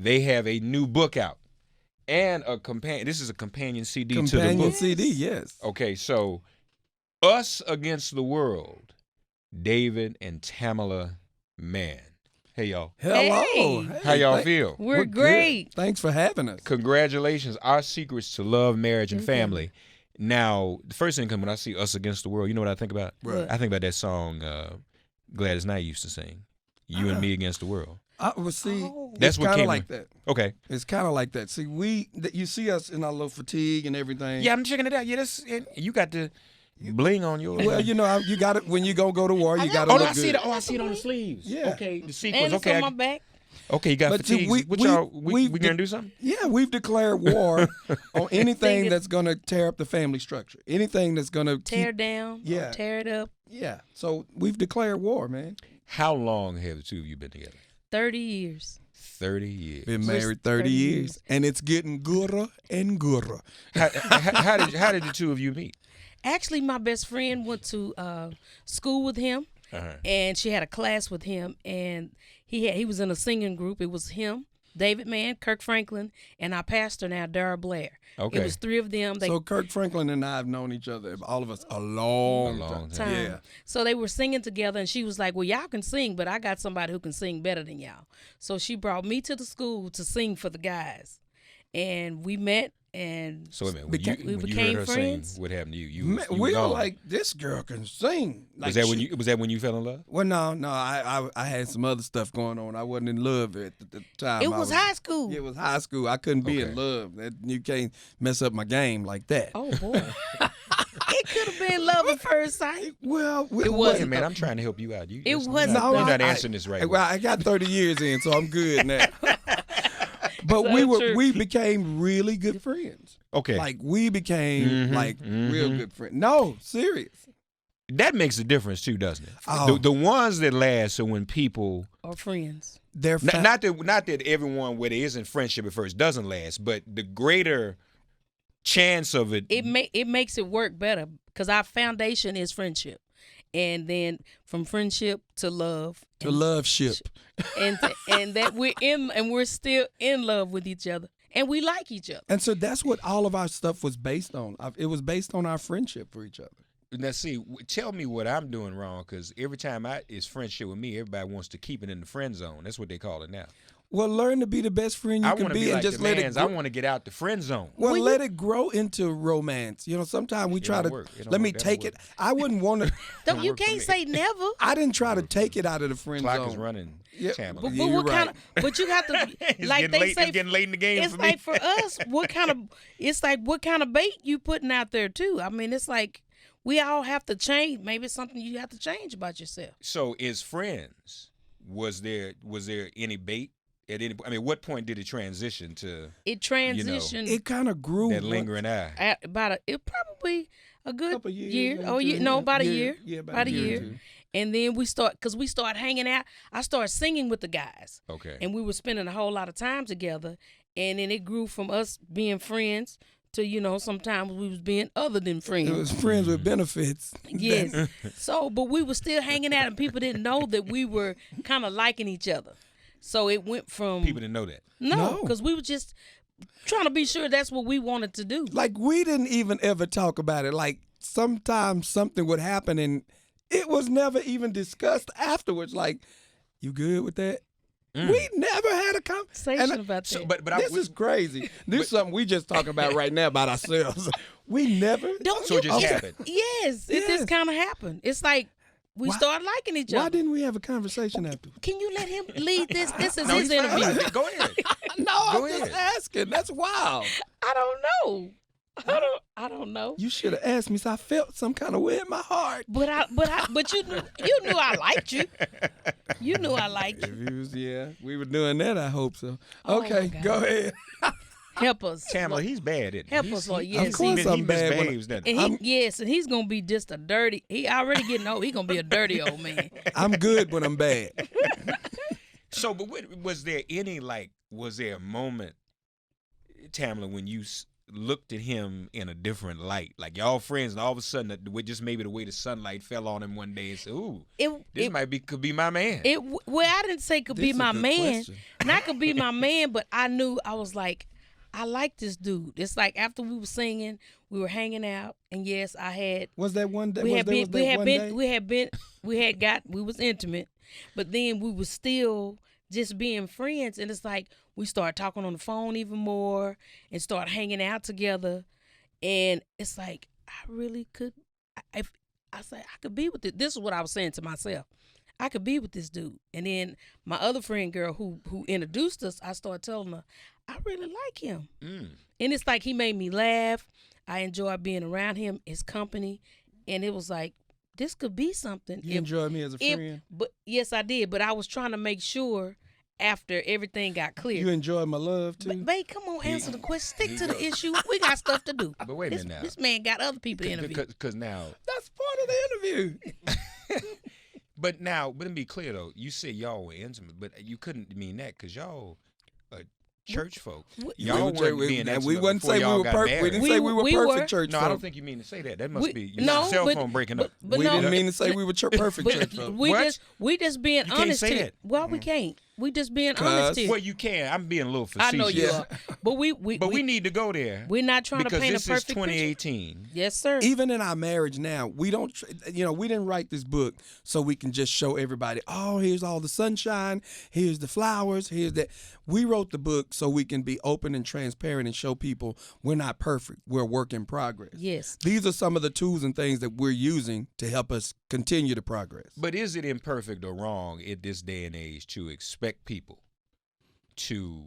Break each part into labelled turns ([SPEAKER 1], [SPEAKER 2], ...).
[SPEAKER 1] they have a new book out and a companion. This is a companion CD to the book.
[SPEAKER 2] Companion CD, yes.
[SPEAKER 1] Okay, so Us Against the World, David and Tamela Mann. Hey, y'all.
[SPEAKER 2] Hello.
[SPEAKER 3] Hey.
[SPEAKER 1] How y'all feel?
[SPEAKER 3] We're great.
[SPEAKER 2] Good. Thanks for having us.
[SPEAKER 1] Congratulations. Our secrets to love, marriage, and family. Now, the first thing comes when I see Us Against the World, you know what I think about?
[SPEAKER 2] Right.
[SPEAKER 1] I think about that song Gladys Knight used to sing, You and Me Against the World. That's what
[SPEAKER 2] kind
[SPEAKER 1] came
[SPEAKER 2] of like that.
[SPEAKER 1] Okay.
[SPEAKER 2] It's kind of like that. See, you see us in our little fatigue and everything.
[SPEAKER 1] Yeah, I'm checking it out. Yeah, you got the bling on yours.
[SPEAKER 2] Well, you know, you got it when you go to war. You got to
[SPEAKER 1] Oh,
[SPEAKER 2] look
[SPEAKER 1] I see
[SPEAKER 2] good.
[SPEAKER 1] it. Oh, I see it on the sleeves.
[SPEAKER 2] Yeah.
[SPEAKER 1] Okay, the sequence.
[SPEAKER 3] And it's
[SPEAKER 1] Okay,
[SPEAKER 3] on my back.
[SPEAKER 1] okay, you got
[SPEAKER 2] But see,
[SPEAKER 1] fatigue. We gonna do something?
[SPEAKER 2] Yeah, we've declared war on anything that's going to tear up the family structure. Anything that's going to
[SPEAKER 3] Tear down.
[SPEAKER 2] Yeah.
[SPEAKER 3] Or tear it up.
[SPEAKER 2] Yeah. So we've declared war, man.
[SPEAKER 1] How long have the two of you been together?
[SPEAKER 3] 30 years.
[SPEAKER 1] 30 years.
[SPEAKER 2] Been married 30 years, and it's getting gooder and gooder.
[SPEAKER 1] How did the two of you meet?
[SPEAKER 3] Actually, my best friend went to school with him, and she had a class with him, and he was in a singing group. It was him, David Mann, Kirk Franklin, and our pastor now, Dara Blair.
[SPEAKER 1] Okay.
[SPEAKER 3] It was three of them.
[SPEAKER 2] So Kirk Franklin and I have known each other, all of us, a long time. Yeah.
[SPEAKER 3] So they were singing together, and she was like, well, y'all can sing, but I got somebody who can sing better than y'all. So she brought me to the school to sing for the guys. And we met, and
[SPEAKER 1] So wait a minute,
[SPEAKER 3] we
[SPEAKER 1] when you
[SPEAKER 3] became
[SPEAKER 1] heard her
[SPEAKER 3] friends.
[SPEAKER 1] sing, what happened to you?
[SPEAKER 2] Man,
[SPEAKER 1] you
[SPEAKER 2] we
[SPEAKER 1] was
[SPEAKER 2] were
[SPEAKER 1] on.
[SPEAKER 2] like, this girl can sing. Like
[SPEAKER 1] Was that when you fell in love?
[SPEAKER 2] Well, no, I had some other stuff going on. I wasn't in love at the time.
[SPEAKER 3] It was high school.
[SPEAKER 2] It was high school. I couldn't be in
[SPEAKER 1] Okay.
[SPEAKER 2] love. You can't mess up my game like that.
[SPEAKER 3] Oh, boy. It could have been love at first sight.
[SPEAKER 2] Well,
[SPEAKER 3] It
[SPEAKER 1] Hey,
[SPEAKER 3] wasn't.
[SPEAKER 1] man, I'm trying to help you out.
[SPEAKER 3] It wasn't.
[SPEAKER 2] No,
[SPEAKER 1] You're not
[SPEAKER 2] I-
[SPEAKER 1] answering this right.
[SPEAKER 2] Well, I got 30 years in, so I'm good now. But
[SPEAKER 3] So true.
[SPEAKER 2] we became really good friends.
[SPEAKER 1] Okay.
[SPEAKER 2] Like we became real good friends. No, serious.
[SPEAKER 1] That makes a difference too, doesn't it?
[SPEAKER 2] Oh.
[SPEAKER 1] The ones that last are when people
[SPEAKER 3] Or friends.
[SPEAKER 2] They're
[SPEAKER 1] not that everyone where there isn't friendship at first doesn't last, but the greater chance of it.
[SPEAKER 3] It makes it work better because our foundation is friendship, and then from friendship to love,
[SPEAKER 2] to love ship.
[SPEAKER 3] and that we're still in love with each other, and we like each other.
[SPEAKER 2] And so that's what all of our stuff was based on. It was based on our friendship for each other.
[SPEAKER 1] Now, see, tell me what I'm doing wrong, because every time it's friendship with me, everybody wants to keep it in the friend zone. That's what they call it now.
[SPEAKER 2] Well, learn to be the best friend you
[SPEAKER 1] I
[SPEAKER 2] can
[SPEAKER 1] want to
[SPEAKER 2] be,
[SPEAKER 1] be
[SPEAKER 2] and
[SPEAKER 1] like
[SPEAKER 2] just
[SPEAKER 1] the
[SPEAKER 2] let
[SPEAKER 1] mans.
[SPEAKER 2] it
[SPEAKER 1] I
[SPEAKER 2] grow.
[SPEAKER 1] want to get out the friend zone.
[SPEAKER 2] Well, let it grow into romance. You know, sometimes we try
[SPEAKER 1] don't
[SPEAKER 2] to
[SPEAKER 1] work. It don't
[SPEAKER 2] let me
[SPEAKER 1] work. That
[SPEAKER 2] take
[SPEAKER 1] don't
[SPEAKER 2] it. I wouldn't want to.
[SPEAKER 3] Don't you
[SPEAKER 1] work for
[SPEAKER 3] can't
[SPEAKER 1] me.
[SPEAKER 3] say never.
[SPEAKER 2] I didn't try to take it out of the friend
[SPEAKER 1] Clock
[SPEAKER 2] zone.
[SPEAKER 1] is running.
[SPEAKER 2] Yeah,
[SPEAKER 1] Tamela.
[SPEAKER 3] But
[SPEAKER 2] Yeah,
[SPEAKER 3] what
[SPEAKER 2] you're
[SPEAKER 3] kind
[SPEAKER 2] right.
[SPEAKER 3] of? But you have to,
[SPEAKER 1] It's
[SPEAKER 3] like
[SPEAKER 1] getting
[SPEAKER 3] they
[SPEAKER 1] late.
[SPEAKER 3] say,
[SPEAKER 1] It's getting late in the game
[SPEAKER 3] it's
[SPEAKER 1] for me.
[SPEAKER 3] like for us, what kind of? It's like what kind of bait you putting out there too. I mean, it's like we all have to change. Maybe it's something you have to change about yourself.
[SPEAKER 1] So, as friends, was there any bait at any point? I mean, what point did it transition to
[SPEAKER 3] It transitioned
[SPEAKER 2] It kind of grew.
[SPEAKER 1] that lingering eye?
[SPEAKER 3] at about it probably a good
[SPEAKER 2] Couple years,
[SPEAKER 3] year.
[SPEAKER 2] maybe
[SPEAKER 3] Oh,
[SPEAKER 2] two,
[SPEAKER 3] no,
[SPEAKER 2] yeah.
[SPEAKER 3] about a
[SPEAKER 2] Yeah,
[SPEAKER 3] year.
[SPEAKER 2] yeah,
[SPEAKER 3] about a year.
[SPEAKER 2] or two.
[SPEAKER 3] And then we start hanging out. I started singing with the guys.
[SPEAKER 1] Okay.
[SPEAKER 3] And we were spending a whole lot of time together. And then it grew from us being friends to, sometimes we was being other than friends.
[SPEAKER 2] It was friends with benefits.
[SPEAKER 3] Yes. So, but we were still hanging out, and people didn't know that we were kind of liking each other. So it went from
[SPEAKER 1] People didn't know that.
[SPEAKER 2] No.
[SPEAKER 3] because we were just trying to be sure that's what we wanted to do.
[SPEAKER 2] Like we didn't even ever talk about it. Like sometimes something would happen and it was never even discussed afterwards. Like, you good with that? We never had a
[SPEAKER 3] Conversation about that.
[SPEAKER 1] So, but
[SPEAKER 2] This is crazy. This is something we just talking about right now about ourselves. We never.
[SPEAKER 3] Don't
[SPEAKER 1] So
[SPEAKER 3] you?
[SPEAKER 1] it just happened.
[SPEAKER 3] Yes, it
[SPEAKER 2] Yes.
[SPEAKER 3] just kind of happened. It's like we
[SPEAKER 2] Why-
[SPEAKER 3] started liking each
[SPEAKER 2] Why
[SPEAKER 3] other.
[SPEAKER 2] didn't we have a conversation after?
[SPEAKER 3] Can you let him lead this? This is
[SPEAKER 1] No,
[SPEAKER 3] his
[SPEAKER 1] he's fine.
[SPEAKER 3] interview.
[SPEAKER 1] Go ahead.
[SPEAKER 2] No,
[SPEAKER 1] Go
[SPEAKER 2] I'm just
[SPEAKER 1] ahead.
[SPEAKER 2] asking. That's wild.
[SPEAKER 3] I don't know. I don't know.
[SPEAKER 2] You should have asked me, so I felt some kind of way in my heart.
[SPEAKER 3] But you knew I liked you. You knew I liked you.
[SPEAKER 2] Yeah, we were doing that. I hope so.
[SPEAKER 3] Oh,
[SPEAKER 2] Okay,
[SPEAKER 3] my God.
[SPEAKER 2] go ahead.
[SPEAKER 3] Help us,
[SPEAKER 1] Tamela, he's bad, isn't he?
[SPEAKER 3] Help us, Lord. Yes,
[SPEAKER 2] Of course I'm bad when-
[SPEAKER 1] misbehaves, doesn't he?
[SPEAKER 3] And and he's gonna be just a dirty. He already getting old. He gonna be a dirty old man.
[SPEAKER 2] I'm good when I'm bad.
[SPEAKER 1] So, but was there a moment, Tamela, when you looked at him in a different light? Like y'all friends, and all of a sudden, just maybe the way the sunlight fell on him one day, and said, "Ooh, could be my man."
[SPEAKER 3] Well, I didn't say could be my man. Not could be my man, but I knew I was like, I like this dude. It's like after we were singing, we were hanging out, and yes, I had.
[SPEAKER 2] Was that one day?
[SPEAKER 3] We was intimate, but then we were still just being friends, and it's like we started talking on the phone even more and start hanging out together, and it's like I really could. If I said I could be with it. This is what I was saying to myself. I could be with this dude. And then my other friend girl who introduced us, I started telling her, I really like him. And it's like he made me laugh. I enjoy being around him, his company. And it was like, this could be something.
[SPEAKER 2] You enjoyed me as a friend?
[SPEAKER 3] But yes, I did. But I was trying to make sure after everything got clear.
[SPEAKER 2] You enjoyed my love too?
[SPEAKER 3] Babe, come on, answer the question. Stick to the issue. We got stuff to do.
[SPEAKER 1] But wait a minute now.
[SPEAKER 3] This man got other people to interview.
[SPEAKER 1] Because now.
[SPEAKER 2] That's part of the interview.
[SPEAKER 1] But let me be clear though. You said y'all were intimate, but you couldn't mean that because y'all church folk. Y'all weren't being intimate.
[SPEAKER 2] We wouldn't say we were perfect. We didn't say we were perfect church folk.
[SPEAKER 1] No, I don't think you mean to say that. That must be your cell phone breaking up.
[SPEAKER 2] We didn't mean to say we were perfect church folk.
[SPEAKER 3] We just being
[SPEAKER 1] you
[SPEAKER 3] honest
[SPEAKER 1] can't say
[SPEAKER 3] here.
[SPEAKER 1] that.
[SPEAKER 3] Well, we can't. We just being honest here.
[SPEAKER 1] Well, you can. I'm being a little facetious.
[SPEAKER 3] I know you are. But we
[SPEAKER 1] need to go there.
[SPEAKER 3] We're not trying to paint a perfect
[SPEAKER 1] picture. Because this is 2018.
[SPEAKER 3] Picture. Yes, sir.
[SPEAKER 2] Even in our marriage now, we don't, we didn't write this book so we can just show everybody, oh, here's all the sunshine, here's the flowers, here's that. We wrote the book so we can be open and transparent and show people we're not perfect. We're a work in progress.
[SPEAKER 3] Yes.
[SPEAKER 2] These are some of the tools and things that we're using to help us continue to progress.
[SPEAKER 1] But is it imperfect or wrong in this day and age to expect people to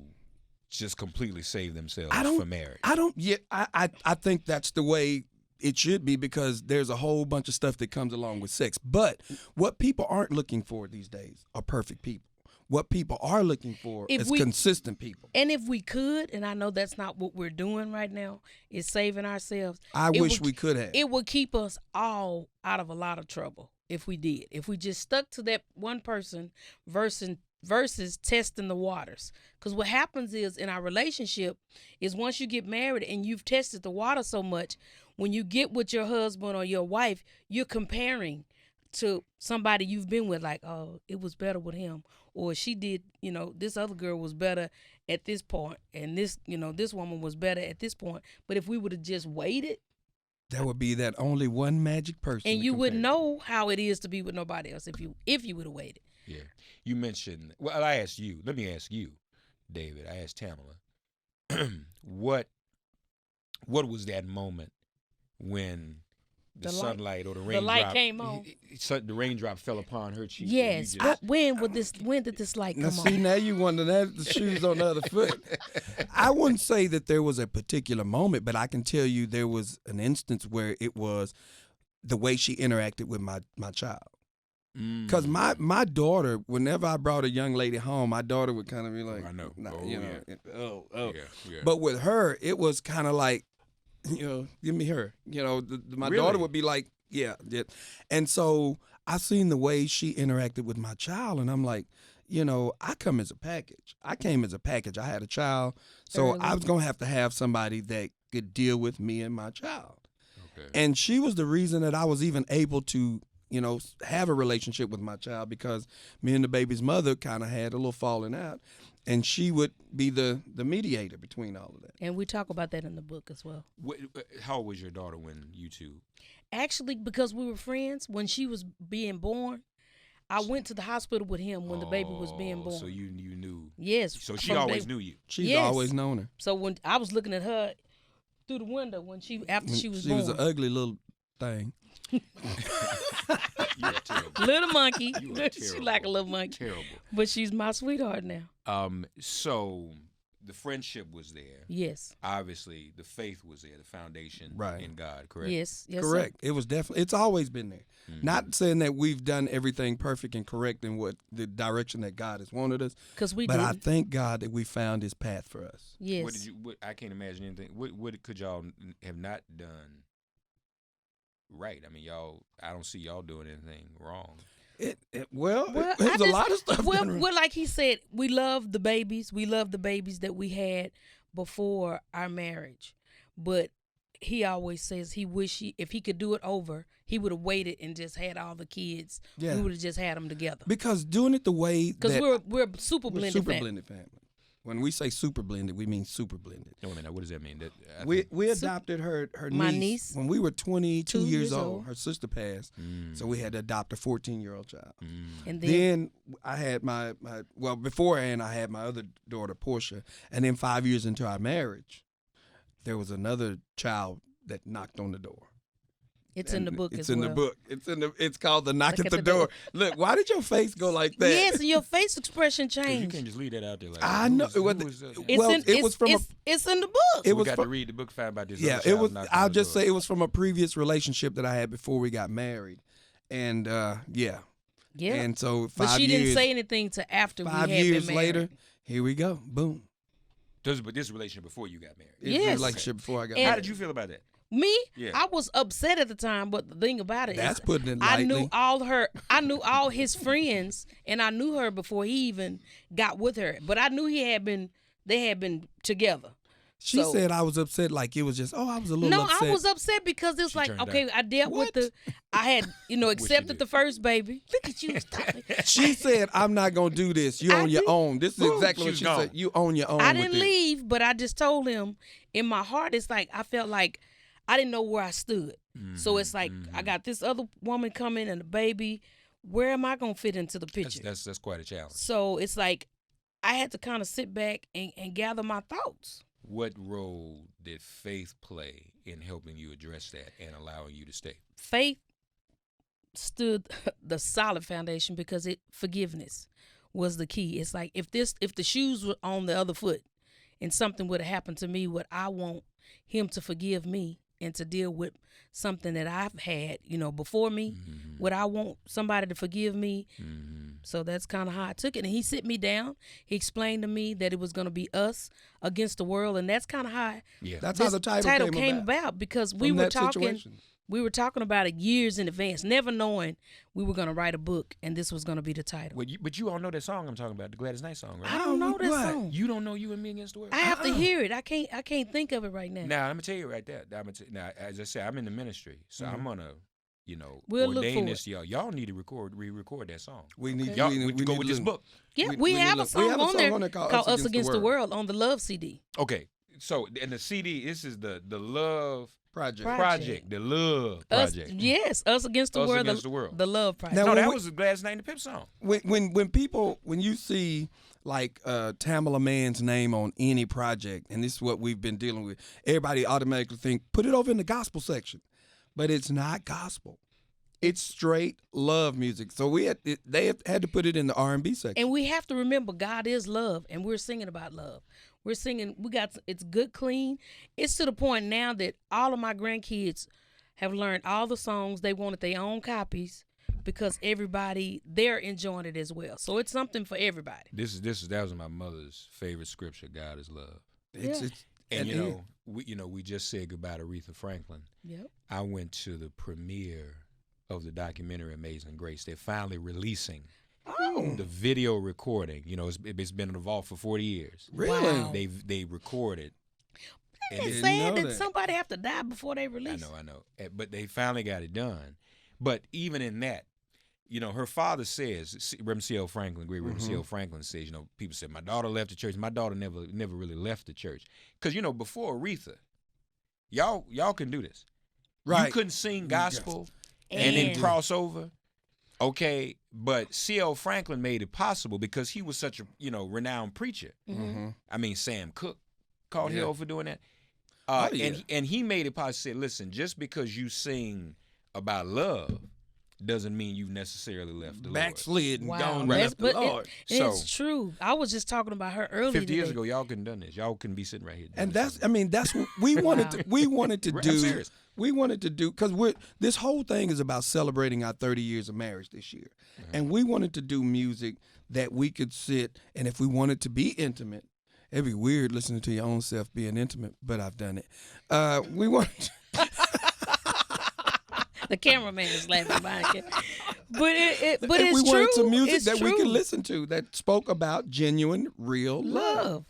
[SPEAKER 1] just completely save themselves for marriage?
[SPEAKER 2] I think that's the way it should be because there's a whole bunch of stuff that comes along with sex. But what people aren't looking for these days are perfect people. What people are looking for is consistent people.
[SPEAKER 3] And if we could, and I know that's not what we're doing right now, is saving ourselves.
[SPEAKER 2] I wish we could have.
[SPEAKER 3] It would keep us all out of a lot of trouble if we did. If we just stuck to that one person versus testing the waters. Because what happens is in our relationship is once you get married and you've tested the water so much, when you get with your husband or your wife, you're comparing to somebody you've been with, like, oh, it was better with him, or she did, this other girl was better at this point, and this woman was better at this point. But if we would have just waited,
[SPEAKER 2] that would be that only one magic person,
[SPEAKER 3] and you wouldn't know how it is to be with nobody else if you would have waited.
[SPEAKER 1] Yeah, you mentioned. Well, I asked you. Let me ask you, David. I asked Tamela, what was that moment when the sunlight or the raindrop
[SPEAKER 3] came on?
[SPEAKER 1] The raindrop fell upon her cheek.
[SPEAKER 3] Yes. When did this light come on?
[SPEAKER 2] See, now you wonder that the shoes on the other foot. I wouldn't say that there was a particular moment, but I can tell you there was an instance where it was the way she interacted with my child. Because my daughter, whenever I brought a young lady home, my daughter would kind of be like,
[SPEAKER 1] I know.
[SPEAKER 2] Yeah. But with her, it was kind of like, give me her. My daughter would be like, yeah. And so I seen the way she interacted with my child, and I'm like, I come as a package. I came as a package. I had a child, so I was going to have somebody that could deal with me and my child. Okay. And she was the reason that I was even able to have a relationship with my child, because me and the baby's mother kind of had a little falling out, and she would be the mediator between all of that.
[SPEAKER 3] And we talk about that in the book as well.
[SPEAKER 1] How old was your daughter when you two?
[SPEAKER 3] Actually, because we were friends, when she was being born, I went to the hospital with him when the baby was being born.
[SPEAKER 1] So you knew?
[SPEAKER 3] Yes.
[SPEAKER 1] So she always knew you?
[SPEAKER 2] She's always known her.
[SPEAKER 3] So when I was looking at her through the window after she was born.
[SPEAKER 2] She was an ugly little thing.
[SPEAKER 3] Little monkey.
[SPEAKER 1] She
[SPEAKER 3] like a little monkey.
[SPEAKER 1] Terrible.
[SPEAKER 3] But she's my sweetheart now.
[SPEAKER 1] So the friendship was there.
[SPEAKER 3] Yes.
[SPEAKER 1] Obviously, the faith was there, the foundation in God, correct?
[SPEAKER 3] Yes.
[SPEAKER 2] Correct.
[SPEAKER 3] Sir.
[SPEAKER 2] It was definitely, it's always been there. Mm-hmm. Not saying that we've done everything perfect and correct in what the direction that God has wanted us. But I thank God that we found his path for us.
[SPEAKER 3] Yes.
[SPEAKER 1] I can't imagine anything. What could y'all have not done right? I mean, I don't see y'all doing anything wrong.
[SPEAKER 2] Well, there's a lot of stuff.
[SPEAKER 3] Well, like he said, we love the babies. We love the babies that we had before our marriage. but he always says he wish if he could do it over, he would have waited and just had all the kids.
[SPEAKER 2] Yeah.
[SPEAKER 3] We would have just had them together.
[SPEAKER 2] Because doing it the way
[SPEAKER 3] because we're super
[SPEAKER 2] we're
[SPEAKER 3] blended
[SPEAKER 2] super
[SPEAKER 3] family.
[SPEAKER 2] blended family. When we say super blended, we mean super blended.
[SPEAKER 1] No, what does that mean?
[SPEAKER 2] We adopted her
[SPEAKER 3] my niece
[SPEAKER 2] when we were 22 years old.
[SPEAKER 3] old.
[SPEAKER 2] Her sister passed, so we had to adopt a 14-year-old child.
[SPEAKER 3] And
[SPEAKER 2] Then I had my beforehand I had my other daughter Portia, and then 5 years into our marriage, there was another child that knocked on the door.
[SPEAKER 3] it's in the book
[SPEAKER 2] It's
[SPEAKER 3] as
[SPEAKER 2] in
[SPEAKER 3] well.
[SPEAKER 2] the book. It's called The Knock at the Door. Look, why did your face go like that?
[SPEAKER 3] Yes, and your face expression
[SPEAKER 1] You
[SPEAKER 3] changed.
[SPEAKER 1] can't just leave that out there. Like,
[SPEAKER 2] I know.
[SPEAKER 1] Who
[SPEAKER 2] Well,
[SPEAKER 1] was,
[SPEAKER 3] It's in the book.
[SPEAKER 2] It
[SPEAKER 1] we
[SPEAKER 2] was
[SPEAKER 1] got
[SPEAKER 2] from,
[SPEAKER 1] to read the book, find about this.
[SPEAKER 2] yeah.
[SPEAKER 1] other
[SPEAKER 2] It
[SPEAKER 1] child
[SPEAKER 2] was.
[SPEAKER 1] knocked
[SPEAKER 2] I'll
[SPEAKER 1] on the
[SPEAKER 2] just
[SPEAKER 1] door.
[SPEAKER 2] say it was from a previous relationship that I had before we got married, and yeah.
[SPEAKER 3] Yeah.
[SPEAKER 2] And so
[SPEAKER 3] But
[SPEAKER 2] 5
[SPEAKER 3] she
[SPEAKER 2] years.
[SPEAKER 3] didn't say anything to after
[SPEAKER 2] 5
[SPEAKER 3] we had
[SPEAKER 2] years
[SPEAKER 3] been married.
[SPEAKER 2] later, here we go. Boom.
[SPEAKER 1] But this relationship before you got married.
[SPEAKER 2] It's
[SPEAKER 3] Yes.
[SPEAKER 2] a relationship before I got
[SPEAKER 3] And-
[SPEAKER 1] How
[SPEAKER 2] married.
[SPEAKER 1] did you feel about that?
[SPEAKER 3] Me,
[SPEAKER 1] Yeah.
[SPEAKER 3] I was upset at the time, but the thing about it
[SPEAKER 2] That's
[SPEAKER 3] is
[SPEAKER 2] putting it
[SPEAKER 3] I
[SPEAKER 2] lightly.
[SPEAKER 3] knew all his friends, and I knew her before he even got with her. But I knew they had been together.
[SPEAKER 2] She
[SPEAKER 3] So-
[SPEAKER 2] said I was upset, like it was just, I was a little
[SPEAKER 3] No,
[SPEAKER 2] upset.
[SPEAKER 3] I was upset because it's
[SPEAKER 1] She
[SPEAKER 3] like,
[SPEAKER 1] turned
[SPEAKER 3] okay, I dealt
[SPEAKER 2] What?
[SPEAKER 3] with I had, accepted
[SPEAKER 1] did.
[SPEAKER 3] the first baby. Look at you, stop it.
[SPEAKER 2] She said, I'm not going to do this. You
[SPEAKER 3] I
[SPEAKER 2] on your
[SPEAKER 3] did-
[SPEAKER 2] own. This is
[SPEAKER 1] Boom,
[SPEAKER 2] exactly
[SPEAKER 1] she
[SPEAKER 2] what
[SPEAKER 1] was
[SPEAKER 2] she
[SPEAKER 1] gone.
[SPEAKER 2] said. You on your own
[SPEAKER 3] I
[SPEAKER 2] with
[SPEAKER 3] didn't
[SPEAKER 2] this.
[SPEAKER 3] leave, but I just told him in my heart, it's like I felt like I didn't know where I stood. So it's like I got this other woman coming and a baby. Where am I gonna fit into the picture?
[SPEAKER 1] That's quite a challenge.
[SPEAKER 3] So it's like I had to kind of sit back and gather my thoughts.
[SPEAKER 1] What role did faith play in helping you address that and allowing you to stay?
[SPEAKER 3] Faith stood the solid foundation because forgiveness was the key. It's like if the shoes were on the other foot and something would have happened to me, would I want him to forgive me and to deal with something that I've had, before me? Would I want somebody to forgive me? So that's kind of how I took it. And he sit me down. He explained to me that it was going to be us against the world, and that's kind of how
[SPEAKER 2] That's how the title
[SPEAKER 3] came about because we
[SPEAKER 2] from
[SPEAKER 3] were
[SPEAKER 2] that
[SPEAKER 3] talking.
[SPEAKER 2] situation.
[SPEAKER 3] We were talking about it years in advance, never knowing we were going to write a book and this was going to be the title.
[SPEAKER 1] But you all know that song I'm talking about, the Gladys Knight song, right?
[SPEAKER 3] I don't know that
[SPEAKER 2] What?
[SPEAKER 3] song.
[SPEAKER 1] You don't know You and Me Against the World?
[SPEAKER 3] I have to hear it. I can't think of it right now.
[SPEAKER 1] Now, I'm going to tell you right there. Now, as I said, I'm in the ministry, so I'm going to,
[SPEAKER 3] We'll look
[SPEAKER 1] ordain
[SPEAKER 3] for
[SPEAKER 1] this to y'all. Y'all need to re-record that song.
[SPEAKER 2] We need,
[SPEAKER 1] Y'all,
[SPEAKER 2] we
[SPEAKER 1] we
[SPEAKER 2] need
[SPEAKER 1] go
[SPEAKER 2] to
[SPEAKER 1] with this
[SPEAKER 2] listen.
[SPEAKER 1] book.
[SPEAKER 3] Yeah,
[SPEAKER 2] We
[SPEAKER 3] we have
[SPEAKER 2] need
[SPEAKER 3] a
[SPEAKER 2] to look. We
[SPEAKER 3] song
[SPEAKER 2] have a
[SPEAKER 3] on
[SPEAKER 2] song
[SPEAKER 3] there
[SPEAKER 2] on there called
[SPEAKER 3] called
[SPEAKER 2] Us
[SPEAKER 3] Us Against the World on the Love CD.
[SPEAKER 1] Okay, so in the CD, this is the Love
[SPEAKER 2] Project.
[SPEAKER 1] the Love
[SPEAKER 3] Us,
[SPEAKER 1] Project.
[SPEAKER 3] yes, Us Against the
[SPEAKER 1] Us
[SPEAKER 3] World.
[SPEAKER 1] Against the World.
[SPEAKER 3] The Love Project.
[SPEAKER 2] Now,
[SPEAKER 1] No,
[SPEAKER 2] when
[SPEAKER 1] that
[SPEAKER 2] we-
[SPEAKER 1] was the Gladys Knight and the Pip song.
[SPEAKER 2] When you see like Tamela Mann's name on any project, and this is what we've been dealing with, everybody automatically think put it over in the gospel section, but it's not gospel. It's straight love music. So they had to put it in the R&B section.
[SPEAKER 3] And we have to remember God is love, and we're singing about love. We're singing, it's good, clean. It's to the point now that all of my grandkids have learned all the songs. They wanted their own copies because they're enjoying it as well. So it's something for everybody.
[SPEAKER 1] That was my mother's favorite scripture. God is love.
[SPEAKER 2] And
[SPEAKER 1] we just said goodbye to Aretha Franklin.
[SPEAKER 3] Yep.
[SPEAKER 1] I went to the premiere of the documentary Amazing Grace. They're finally releasing the video recording. It's been in the vault for 40 years.
[SPEAKER 2] Really?
[SPEAKER 3] Wow.
[SPEAKER 1] They recorded.
[SPEAKER 3] It's
[SPEAKER 2] didn't
[SPEAKER 3] sad
[SPEAKER 2] know
[SPEAKER 3] that
[SPEAKER 2] that.
[SPEAKER 3] somebody have to die before they release.
[SPEAKER 1] I know. But they finally got it done. But even in that, her father says, Reverend C.L. Franklin, great Reverend C.L. Franklin says, people said, my daughter left the church. My daughter never really left the church. Because, before Aretha, y'all can do this.
[SPEAKER 2] Right.
[SPEAKER 1] You couldn't sing gospel and then cross over. Okay, but C.L. Franklin made it possible because he was such a, renowned preacher.
[SPEAKER 3] Mm-hmm.
[SPEAKER 1] I mean, Sam Cooke called
[SPEAKER 2] Yeah.
[SPEAKER 1] hell for doing that.
[SPEAKER 2] Yeah.
[SPEAKER 1] And he made it possible. Said, listen, just because you sing about love doesn't mean you've necessarily left the
[SPEAKER 2] Backslid and
[SPEAKER 3] Wow.
[SPEAKER 2] gone
[SPEAKER 1] Right.
[SPEAKER 2] left the
[SPEAKER 3] But
[SPEAKER 2] Lord.
[SPEAKER 3] it's true. I was just talking about her earlier
[SPEAKER 1] 50 years
[SPEAKER 3] today.
[SPEAKER 1] ago, y'all couldn't done this. Y'all couldn't be sitting right here.
[SPEAKER 2] And
[SPEAKER 1] doing this.
[SPEAKER 2] that's what we wanted to
[SPEAKER 1] I'm
[SPEAKER 2] do.
[SPEAKER 1] serious.
[SPEAKER 2] We wanted to do because this whole thing is about celebrating our 30 years of marriage this year, and we wanted to do music that we could sit and if we wanted to be intimate, it'd be weird listening to your own self being intimate, but I've done it. We wanted.
[SPEAKER 3] The cameraman is laughing behind it. But
[SPEAKER 2] and
[SPEAKER 3] it's
[SPEAKER 2] we
[SPEAKER 3] true.
[SPEAKER 2] wanted some music
[SPEAKER 3] It's
[SPEAKER 2] that we
[SPEAKER 3] true.
[SPEAKER 2] could listen to that spoke about genuine, real love.
[SPEAKER 3] Love.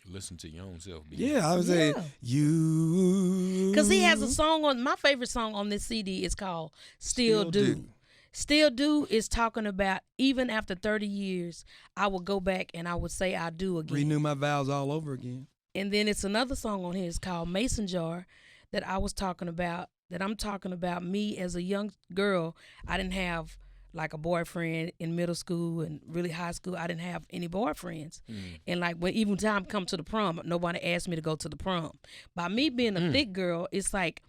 [SPEAKER 1] Listen to your own self.
[SPEAKER 2] Yeah, I was saying you.
[SPEAKER 3] Because he has a song on, my favorite song on this CD is called Still Do. Still Do is talking about, even after 30 years, I would go back and I would say I do again.
[SPEAKER 2] Renew my vows all over again.
[SPEAKER 3] And then it's another song on here. It's called Mason Jar that I was talking about, that I'm talking about me as a young girl. I didn't have like a boyfriend in middle school and really high school. I didn't have any boyfriends. And like when even time come to the prom, nobody asked me to go to the prom. By me being a thick girl, it's like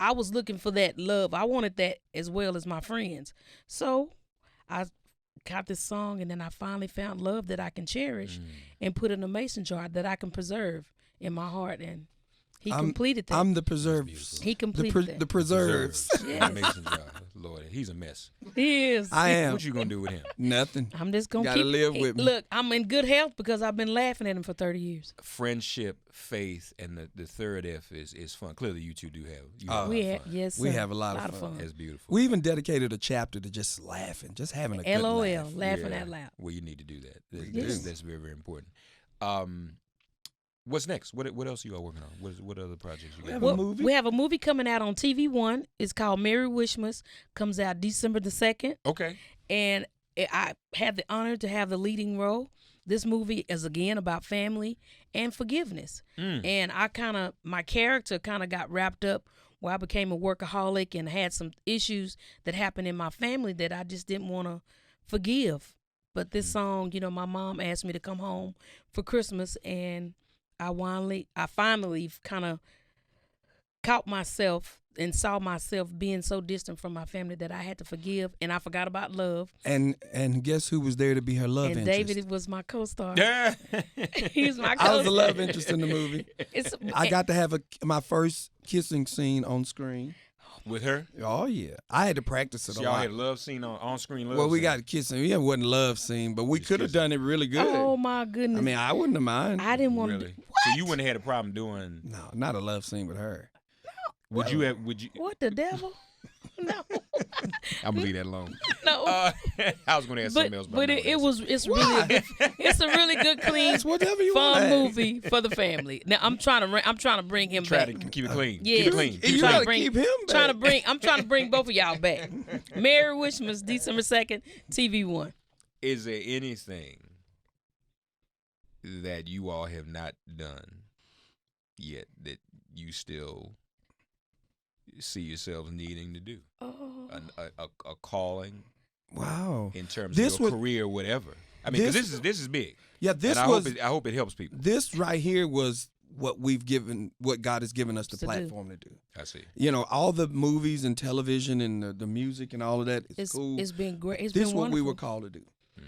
[SPEAKER 3] I was looking for that love. I wanted that as well as my friends. So I got this song, and then I finally found love that I can cherish and put in a mason jar that I can preserve in my heart. And he completed that.
[SPEAKER 2] I'm the preserves.
[SPEAKER 3] He completed that.
[SPEAKER 2] The preserves.
[SPEAKER 3] Yes.
[SPEAKER 1] Mason jar. Lord, he's a mess.
[SPEAKER 3] He is.
[SPEAKER 2] I am.
[SPEAKER 1] What you gonna do with him?
[SPEAKER 2] Nothing.
[SPEAKER 3] I'm just gonna
[SPEAKER 2] Gotta live with me.
[SPEAKER 3] Look, I'm in good health because I've been laughing at him for 30 years.
[SPEAKER 1] Friendship, faith, and the third F is fun. Clearly, you two do have.
[SPEAKER 3] We have, yes,
[SPEAKER 2] We
[SPEAKER 3] sir.
[SPEAKER 2] have a lot of fun.
[SPEAKER 1] That's beautiful.
[SPEAKER 2] We even dedicated a chapter to just laughing, just having a good
[SPEAKER 3] LOL,
[SPEAKER 2] laugh.
[SPEAKER 3] laughing out loud.
[SPEAKER 1] Well, you need to do that.
[SPEAKER 2] Yes.
[SPEAKER 1] That's very, very important. What's next? What else are you all working on? What other projects you got?
[SPEAKER 2] have a movie?
[SPEAKER 3] We have a movie coming out on TV One. It's called Merry Wishmas. Comes out December the 2nd.
[SPEAKER 1] Okay.
[SPEAKER 3] And I had the honor to have the leading role. This movie is again about family and forgiveness. And my character kind of got wrapped up where I became a workaholic and had some issues that happened in my family that I just didn't want to forgive. But this song, my mom asked me to come home for Christmas, and I finally kind of caught myself and saw myself being so distant from my family that I had to forgive, and I forgot about love.
[SPEAKER 2] And guess who was there to be her love
[SPEAKER 3] and
[SPEAKER 2] interest?
[SPEAKER 3] David was my co-star.
[SPEAKER 1] Yeah.
[SPEAKER 3] He's my co-star.
[SPEAKER 2] I was the love interest in the movie. I got to have my first kissing scene on screen.
[SPEAKER 1] With her?
[SPEAKER 2] Oh, yeah. I had to practice it
[SPEAKER 1] So
[SPEAKER 2] a
[SPEAKER 1] y'all
[SPEAKER 2] lot.
[SPEAKER 1] had a love scene on screen love
[SPEAKER 2] Well, we
[SPEAKER 1] scene?
[SPEAKER 2] got kissing. Yeah, it wasn't a love scene, but we could have done it really good.
[SPEAKER 3] Oh, my goodness.
[SPEAKER 2] I mean, I wouldn't have mind.
[SPEAKER 3] I didn't want
[SPEAKER 1] Really?
[SPEAKER 3] to.
[SPEAKER 1] So you wouldn't have had a problem doing...
[SPEAKER 2] No, not a love scene with her.
[SPEAKER 1] Would you?
[SPEAKER 3] What the devil? No.
[SPEAKER 1] I'm gonna leave that alone.
[SPEAKER 3] No.
[SPEAKER 1] I was gonna ask something else,
[SPEAKER 3] but it's really a good, it's a really good, clean,
[SPEAKER 2] whatever you
[SPEAKER 3] fun
[SPEAKER 2] want.
[SPEAKER 3] movie for the family. Now I'm trying to bring him
[SPEAKER 1] Try
[SPEAKER 3] back.
[SPEAKER 1] to keep it clean.
[SPEAKER 3] Yes.
[SPEAKER 1] Keep it clean.
[SPEAKER 2] You
[SPEAKER 3] Trying to
[SPEAKER 2] gotta
[SPEAKER 3] bring-
[SPEAKER 2] keep him back.
[SPEAKER 3] I'm trying to bring both of y'all back. Merry Wishmas, December 2nd, TV One.
[SPEAKER 1] Is there anything that you all have not done yet that you still see yourselves needing to do?
[SPEAKER 3] Oh.
[SPEAKER 1] A calling
[SPEAKER 2] Wow.
[SPEAKER 1] in terms
[SPEAKER 2] This
[SPEAKER 1] of your
[SPEAKER 2] was-
[SPEAKER 1] career, whatever. I mean, 'cause
[SPEAKER 2] this-
[SPEAKER 1] this is big.
[SPEAKER 2] Yeah, this
[SPEAKER 1] and
[SPEAKER 2] was.
[SPEAKER 1] I hope it helps people.
[SPEAKER 2] This right here was what God has given us the
[SPEAKER 3] To do.
[SPEAKER 2] platform to do.
[SPEAKER 1] I see.
[SPEAKER 2] All the movies and television and the music and all of that is cool.
[SPEAKER 3] It's been great. It's
[SPEAKER 2] This
[SPEAKER 3] been
[SPEAKER 2] is what we
[SPEAKER 3] wonderful.
[SPEAKER 2] were called to do.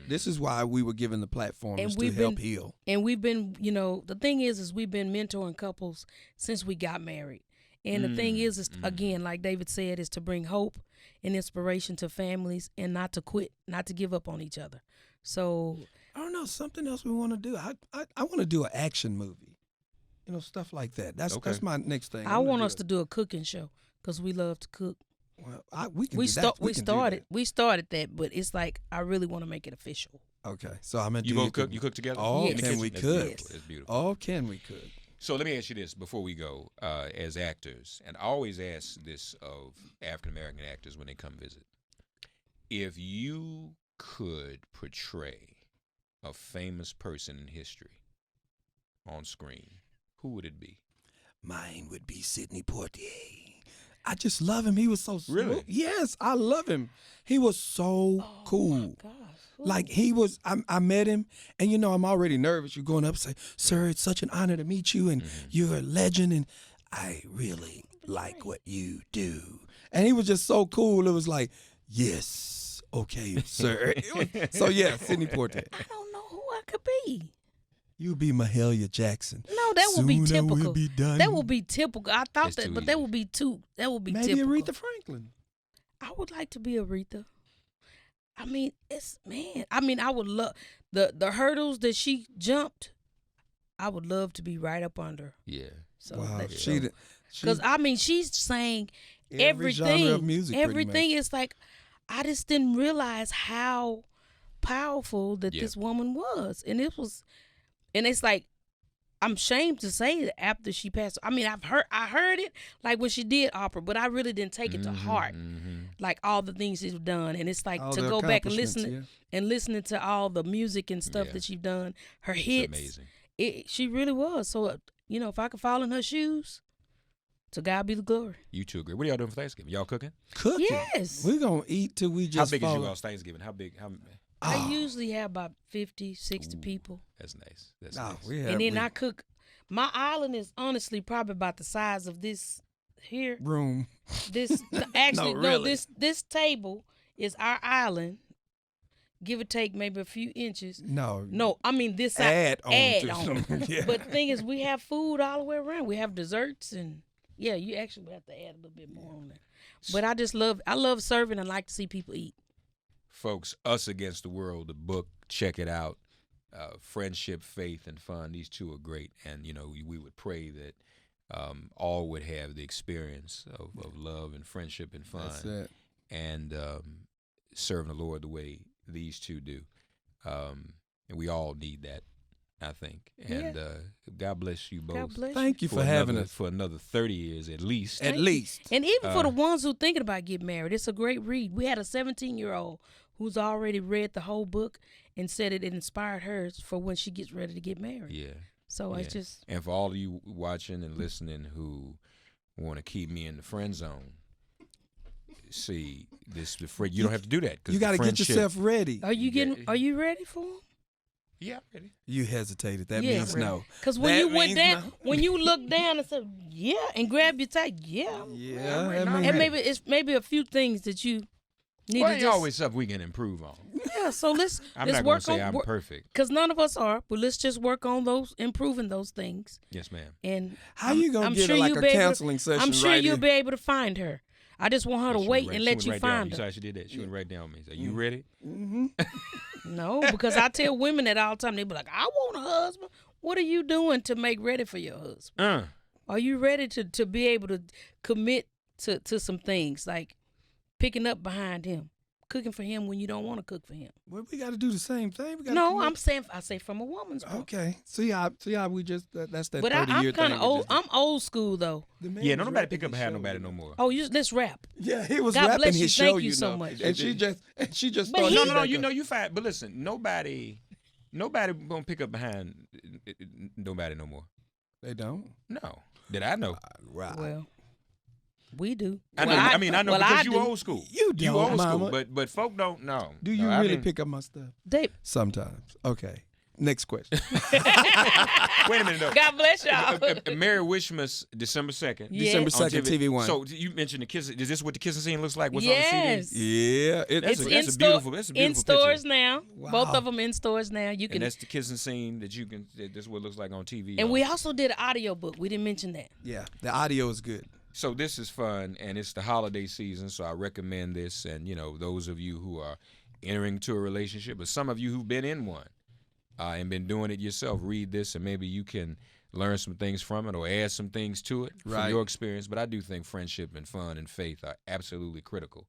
[SPEAKER 2] This is why we were given the platform,
[SPEAKER 3] And
[SPEAKER 2] is to
[SPEAKER 3] we've
[SPEAKER 2] help
[SPEAKER 3] been-
[SPEAKER 2] heal.
[SPEAKER 3] And we've been, the thing is we've been mentoring couples since we got married. And the thing is again, like David said, is to bring hope and inspiration to families and not to quit, not to give up on each other. So
[SPEAKER 2] I don't know, something else we want to do. I want to do an action movie, stuff like that. That's my next thing.
[SPEAKER 3] I want us to do a cooking show because we love to cook.
[SPEAKER 2] Well, we can.
[SPEAKER 3] We
[SPEAKER 2] do that.
[SPEAKER 3] started that, but it's like I really want to make it official.
[SPEAKER 2] Okay, so I'm gonna
[SPEAKER 1] You
[SPEAKER 2] do.
[SPEAKER 1] both cook? You cook together?
[SPEAKER 2] Oh,
[SPEAKER 3] Yes.
[SPEAKER 2] can we
[SPEAKER 1] That's
[SPEAKER 2] cook?
[SPEAKER 1] beautiful. That's beautiful.
[SPEAKER 2] Oh, can we cook?
[SPEAKER 1] So let me ask you this before we go. As actors, and I always ask this of African American actors when they come visit, if you could portray a famous person in history on screen, who would it be?
[SPEAKER 2] Mine would be Sidney Poitier. I just love him. He was so smooth.
[SPEAKER 1] Really?
[SPEAKER 2] Yes, I love him. He was so cool.
[SPEAKER 3] Gosh.
[SPEAKER 2] Like he was, I met him, and I'm already nervous. You're going up and say, "Sir, it's such an honor to meet you, and you're a legend, and I really like what you do." And he was just so cool. It was like, yes, okay, sir. So yeah, Sidney Poitier.
[SPEAKER 3] I don't know who I could be.
[SPEAKER 2] You'll be Mahalia Jackson.
[SPEAKER 3] No, that would be
[SPEAKER 2] Soon I
[SPEAKER 3] typical.
[SPEAKER 2] will be done.
[SPEAKER 3] That would be typical. I thought
[SPEAKER 1] That's
[SPEAKER 3] that,
[SPEAKER 1] too
[SPEAKER 3] but
[SPEAKER 1] easy.
[SPEAKER 3] that would be
[SPEAKER 2] Maybe
[SPEAKER 3] typical.
[SPEAKER 2] Aretha Franklin.
[SPEAKER 3] I would like to be Aretha. I mean, I would love the hurdles that she jumped. I would love to be right up under.
[SPEAKER 1] Yeah.
[SPEAKER 3] So
[SPEAKER 2] Wow,
[SPEAKER 3] because
[SPEAKER 2] she
[SPEAKER 3] she's saying
[SPEAKER 2] every
[SPEAKER 3] everything.
[SPEAKER 2] genre of music. pretty
[SPEAKER 3] Everything
[SPEAKER 2] much.
[SPEAKER 3] is like, I just didn't realize how powerful that
[SPEAKER 1] Yeah.
[SPEAKER 3] this woman was, and it's like, I'm ashamed to say that after she passed. I mean, I heard it like when she did opera, but I really didn't take it to heart, like all the things she's done. And it's like
[SPEAKER 2] All
[SPEAKER 3] to
[SPEAKER 2] the
[SPEAKER 3] go back and
[SPEAKER 2] accomplishments,
[SPEAKER 3] listening to all the music and stuff that she's done, her hits.
[SPEAKER 1] Amazing.
[SPEAKER 3] She really was. So if I could fall in her shoes, to God be the glory.
[SPEAKER 1] You two agree. What are y'all doing for Thanksgiving? Y'all cooking?
[SPEAKER 2] Cooking.
[SPEAKER 3] Yes.
[SPEAKER 2] We're gonna eat till we just.
[SPEAKER 1] How big
[SPEAKER 2] fall.
[SPEAKER 1] is you all's Thanksgiving? How big?
[SPEAKER 3] I usually have about 50, 60 people.
[SPEAKER 1] That's nice. That's
[SPEAKER 2] No,
[SPEAKER 1] nice.
[SPEAKER 3] And then I cook. My island is honestly probably about the size of this here.
[SPEAKER 2] room.
[SPEAKER 3] This actually
[SPEAKER 2] No, really.
[SPEAKER 3] this table is our island. Give or take maybe a few inches. No, I mean this
[SPEAKER 2] Add on.
[SPEAKER 3] on. But the thing is, we have food all the way around. We have desserts and you actually have to add a little bit more on there. But I love serving and like to see people eat.
[SPEAKER 1] Folks, Us Against the World, the book, check it out. Friendship, faith, and fun. These two are great, and we would pray that all would have the experience of love and friendship and fun.
[SPEAKER 2] That's it.
[SPEAKER 1] And serving the Lord the way these two do. And we all need that, I think. And God bless you both.
[SPEAKER 3] God bless
[SPEAKER 2] Thank you for having us.
[SPEAKER 1] For another 30 years at least.
[SPEAKER 2] At least.
[SPEAKER 3] And even for the ones who thinking about getting married, it's a great read. We had a 17-year-old who's already read the whole book and said it inspired her for when she gets ready to get married.
[SPEAKER 1] Yeah.
[SPEAKER 3] So it's just.
[SPEAKER 1] And for all of you watching and listening who want to keep me in the friend zone, see, you don't have to do that.
[SPEAKER 2] You got to get yourself ready.
[SPEAKER 3] Are you ready for him?
[SPEAKER 1] Yeah, I'm ready.
[SPEAKER 2] You hesitated. That means no.
[SPEAKER 3] Because when you went down, when you looked down and said, and grabbed your tight, and maybe a few things that you need to just.
[SPEAKER 1] Always stuff we can improve on.
[SPEAKER 3] Yeah, so let's
[SPEAKER 1] I'm
[SPEAKER 3] let's
[SPEAKER 1] not
[SPEAKER 3] work
[SPEAKER 1] gonna say
[SPEAKER 3] on.
[SPEAKER 1] I'm perfect.
[SPEAKER 3] Because none of us are, but let's just work on improving those things.
[SPEAKER 1] Yes, ma'am.
[SPEAKER 3] And
[SPEAKER 2] how you gonna get a counseling session?
[SPEAKER 3] I'm sure you'll be able to find her. I just want her to wait and let you find her.
[SPEAKER 1] You saw she did that. She went right down me. Are you ready?
[SPEAKER 2] Mm-hmm.
[SPEAKER 3] No, because I tell women that all the time. They be like, I want a husband. What are you doing to make ready for your husband? Are you ready to be able to commit to some things like picking up behind him, cooking for him when you don't want to cook for him?
[SPEAKER 2] Well, we got to do the same thing.
[SPEAKER 3] I say from a woman's point.
[SPEAKER 2] Okay. See how we just that's that.
[SPEAKER 3] But
[SPEAKER 2] 30-year
[SPEAKER 3] I'm kind of
[SPEAKER 2] thing
[SPEAKER 3] old. I'm old school though.
[SPEAKER 1] Yeah, no nobody pick up behind nobody no more.
[SPEAKER 3] Oh, let's rap.
[SPEAKER 2] Yeah, he was
[SPEAKER 3] God
[SPEAKER 2] rapping
[SPEAKER 3] bless you.
[SPEAKER 2] his show.
[SPEAKER 3] Thank you so much.
[SPEAKER 2] And she just
[SPEAKER 3] But
[SPEAKER 2] started.
[SPEAKER 1] No. You fine. But listen, nobody gonna pick up behind nobody no more.
[SPEAKER 2] They don't.
[SPEAKER 1] No, that I know.
[SPEAKER 2] Right.
[SPEAKER 3] Well, we do.
[SPEAKER 1] I know. I know because you old school.
[SPEAKER 2] You
[SPEAKER 1] old
[SPEAKER 2] mama.
[SPEAKER 1] school. But folk don't know.
[SPEAKER 2] Do you really pick up my stuff?
[SPEAKER 3] Dave.
[SPEAKER 2] Sometimes. Okay. Next question.
[SPEAKER 1] Wait a minute, though.
[SPEAKER 3] God bless y'all.
[SPEAKER 1] Merry Wishmas, December 2nd.
[SPEAKER 3] Yeah.
[SPEAKER 2] December 2nd, TV One.
[SPEAKER 1] So you mentioned the kiss. Is this what the kissing scene looks like? What's
[SPEAKER 3] Yes.
[SPEAKER 1] on the CD?
[SPEAKER 2] Yeah.
[SPEAKER 1] That's a beautiful
[SPEAKER 3] in stores
[SPEAKER 1] picture.
[SPEAKER 3] now.
[SPEAKER 2] Wow.
[SPEAKER 3] Both of them in stores now. You can.
[SPEAKER 1] And that's the kissing scene that you can. That's what it looks like on TV.
[SPEAKER 3] And we also did an audio book. We didn't mention that.
[SPEAKER 2] Yeah. The audio is good.
[SPEAKER 1] So this is fun, and it's the holiday season, so I recommend this. And, those of you who are entering into a relationship, but some of you who've been in one and been doing it yourself, read this, and maybe you can learn some things from it or add some things to it from your experience. But I do think friendship and fun and faith are absolutely critical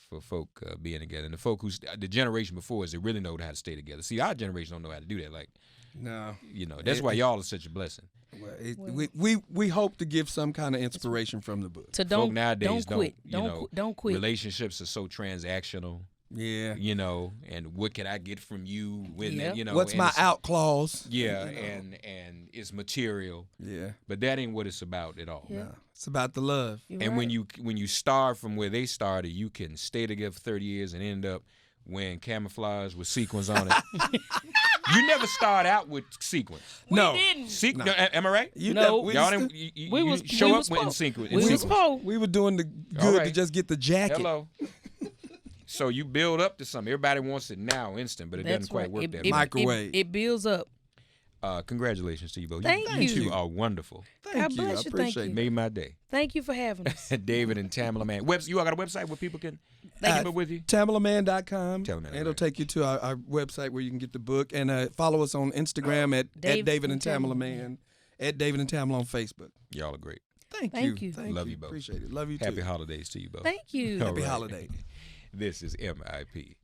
[SPEAKER 1] for folk being together. And the folk the generation before us, they really know how to stay together. See, our generation don't know how to do that. Like,
[SPEAKER 2] no.
[SPEAKER 1] That's why y'all are such a blessing.
[SPEAKER 2] Well, we hope to give some kind of inspiration from the book.
[SPEAKER 3] So
[SPEAKER 1] folk nowadays
[SPEAKER 3] don't quit. Don't quit.
[SPEAKER 1] Relationships are so transactional.
[SPEAKER 2] Yeah.
[SPEAKER 1] And what can I get from you when
[SPEAKER 2] what's my out clause?
[SPEAKER 1] Yeah, and it's material.
[SPEAKER 2] Yeah.
[SPEAKER 1] But that ain't what it's about at all.
[SPEAKER 3] Yeah.
[SPEAKER 2] No, it's about the love.
[SPEAKER 3] You're
[SPEAKER 1] and
[SPEAKER 3] right.
[SPEAKER 1] when you start from where they started, you can stay together for 30 years and end up wearing camouflage with sequins on it. You never start out with sequins.
[SPEAKER 3] We didn't.
[SPEAKER 1] No, am I right?
[SPEAKER 3] No.
[SPEAKER 1] Y'all didn't. You show up in sequins.
[SPEAKER 2] We were doing the good to just get the jacket.
[SPEAKER 1] Hello. So you build up to something. Everybody wants it now, instant, but it doesn't quite work that way.
[SPEAKER 2] Microwave.
[SPEAKER 3] It builds up.
[SPEAKER 1] Congratulations to you both.
[SPEAKER 3] Thank
[SPEAKER 1] you. You two are wonderful.
[SPEAKER 2] Thank you. I
[SPEAKER 3] bless you.
[SPEAKER 2] appreciate
[SPEAKER 3] Thank
[SPEAKER 2] it.
[SPEAKER 3] you.
[SPEAKER 1] Made my day.
[SPEAKER 3] Thank you for having us.
[SPEAKER 1] David and Tamela Mann. You all got a website where people can keep up with you?
[SPEAKER 2] TamelaMann.com.
[SPEAKER 1] Tamela Mann,
[SPEAKER 2] It'll take you to our website where you can get the book. And follow us on Instagram at David and Tamela Mann, at David and Tamela on Facebook.
[SPEAKER 1] Y'all are great.
[SPEAKER 2] Thank you.
[SPEAKER 1] Love you both.
[SPEAKER 2] Appreciate it. Love you too.
[SPEAKER 1] Happy holidays to you both.
[SPEAKER 3] Thank you.
[SPEAKER 1] All
[SPEAKER 2] Happy
[SPEAKER 1] right.
[SPEAKER 2] holiday.
[SPEAKER 1] This is MIP.